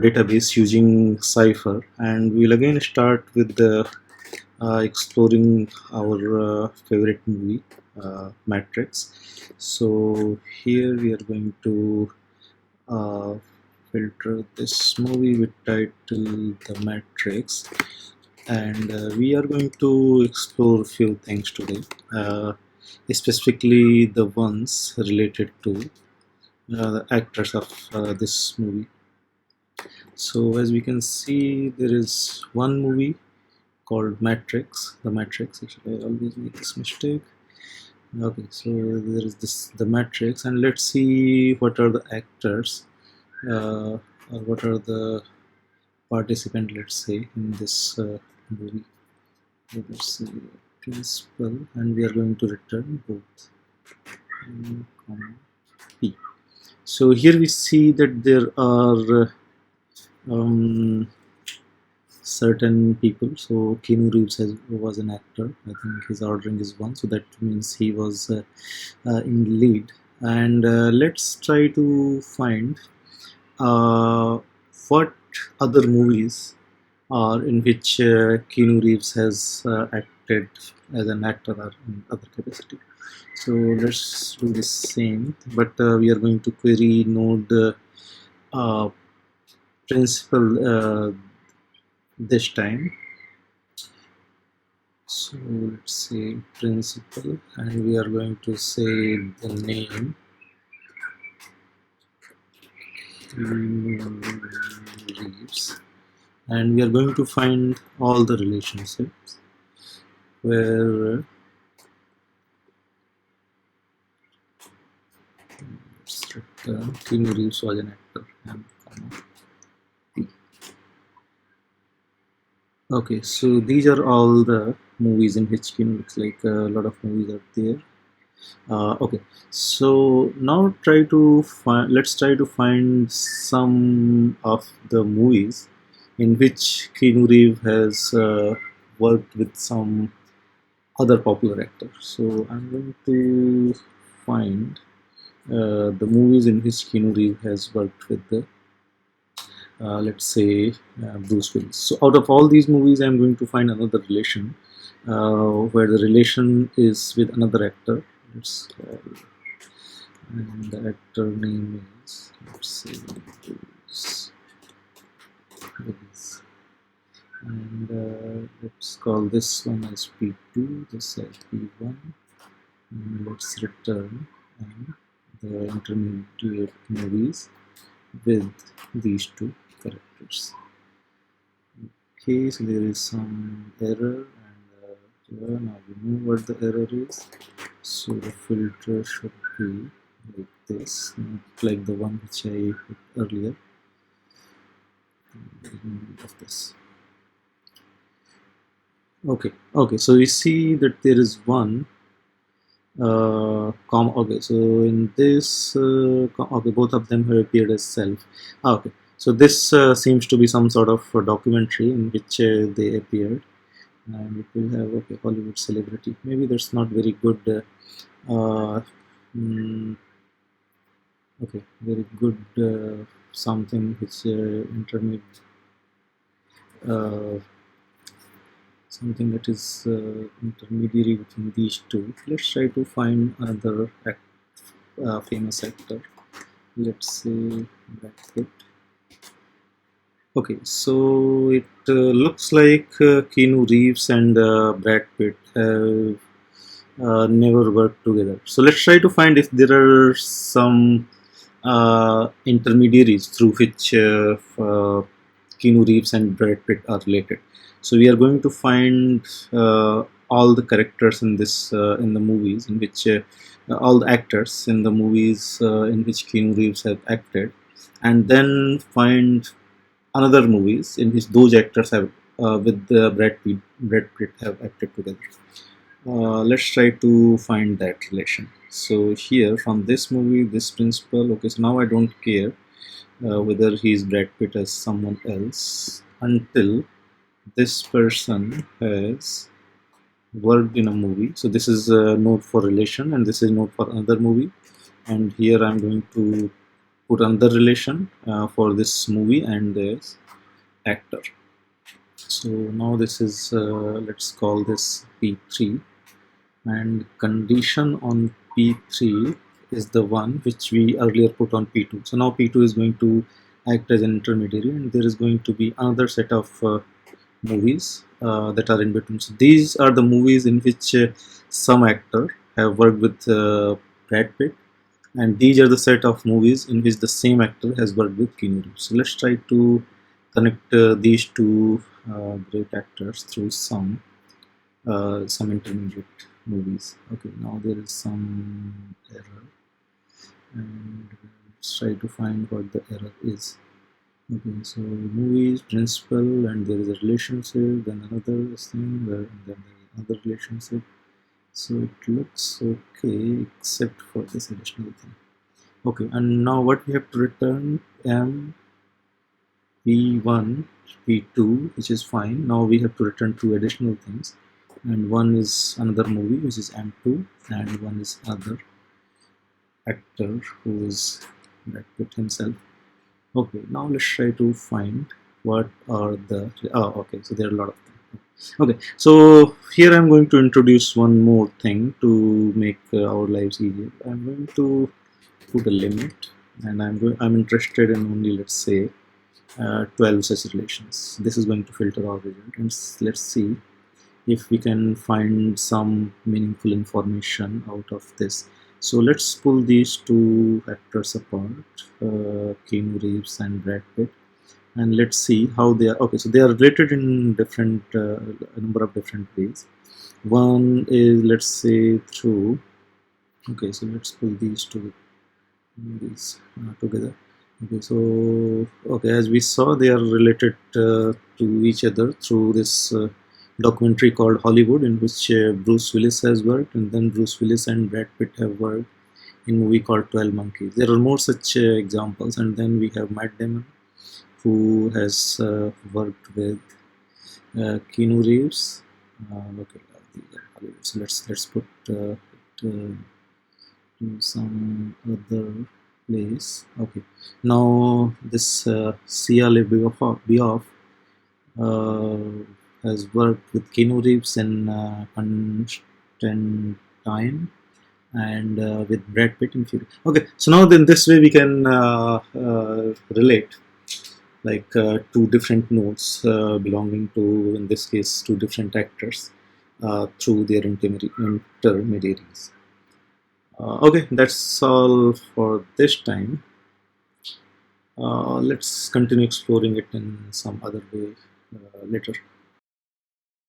database using Cypher, and we'll again start with the exploring our favorite movie, Matrix. So here we are going to uh, filter this movie with title The Matrix, and we are going to explore a few things today, specifically the ones related to the actors of this movie. So as we can see, there is one movie called Matrix. The Matrix. Actually, I always make this mistake. Okay, so there is this the Matrix, and let's see what are the actors, or what are the participant, let's say, in this movie. Let's see principal, and we are going to return both N, P. So here we see that there are certain people. So Keanu Reeves was an actor. I think his ordering is one, so that means he was in lead. And let's try to find uh, what other movies are in which Keanu Reeves has acted as an actor or in other capacity. So let's do the same, but we are going to query node principal this time. So let's say principal, and we are going to say the name Reeves, and we are going to find all the relationships where Keanu Reeves was an actor. And okay, so these are all the movies in which Keanu looks like. A lot of movies are there. Okay, so now let's try to find some of the movies in which Keanu Reeves has worked with some other popular actors. So I'm going to find the movies in which Keanu Reeves has worked with the let's say Bruce Willis. So out of all these movies, I'm going to find another relation where the relation is with another actor. And the actor name is, let's say, Bruce Willis. And let's call this one as P2, this as P1. And let's return the intermediate movies with these two characters. Okay, so there is some error, and now we know what the error is. So the filter should be like this, not like the one which I put earlier. Of this. Okay, so we see that there is one okay, so in this okay, both of them have appeared as self. Okay, so this seems to be some sort of documentary in which they appeared, and it will have, okay, Hollywood celebrity. Maybe that's not very good okay, very good something which intermediate something that is intermediary between these two. Let's try to find another famous actor. Let's say Brad Pitt. Okay, so it looks like Keanu Reeves and Brad Pitt have never worked together. So let's try to find if there are some intermediaries through which Keanu Reeves and Brad Pitt are related. So we are going to find all the characters in this in the movies in which all the actors in the movies in which Keanu Reeves have acted, and then find another movies in which those actors have with Brad Pitt have acted together. Let's try to find that relation. So here from this movie, this principal. Okay, so now I don't care whether he is Brad Pitt as someone else until this person has worked in a movie. So this is a note for relation, and this is note for another movie. And here I'm going to put another relation for this movie and this actor. So now this is let's call this P3, and condition on P3 is the one which we earlier put on P2. So now P2 is going to act as an intermediary, and there is going to be another set of movies that are in between. So these are the movies in which some actor have worked with Brad Pitt, and these are the set of movies in which the same actor has worked with Keanu Reeves. So let's try to connect these two great actors through some intermediate movies. Okay, now there is some error, and let's try to find what the error is. Okay, so movies, principal, and there is a relationship, then another thing, then there is another relationship. So it looks okay except for this additional thing. Okay, and now what we have to return M P1, P2, which is fine. Now we have to return two additional things, and one is another movie which is M2, and one is other actor who is Brad Pitt himself. Okay, now let's try to find what are the okay, so there are a lot of things. Okay, so here I'm going to introduce one more thing to make our lives easier. I'm going to put a limit, and I'm interested in only, let's say, 12 such relations. This is going to filter our result, and let's see if we can find some meaningful information out of this. So let's pull these two actors apart, Keanu Reeves and Brad Pitt, and let's see how they are. Okay, so they are related in different a number of different ways. One is, let's say, through. Okay, so let's pull these two movies together. Okay, so okay, as we saw, they are related to each other through this documentary called Hollywood, in which Bruce Willis has worked, and then Bruce Willis and Brad Pitt have worked in a movie called 12 Monkeys. There are more such examples, and then we have Matt Damon, who has worked with Keanu Reeves. Okay, these are Hollywood. So let's put it to some other place. Okay, now this Sia Bioff has worked with Keanu Reeves in Constantine, and with Brad Pitt in Fury. Okay, so now then this way we can relate like two different nodes belonging to, in this case, two different actors through their intermediaries. Okay, that's all for this time. Let's continue exploring it in some other way later.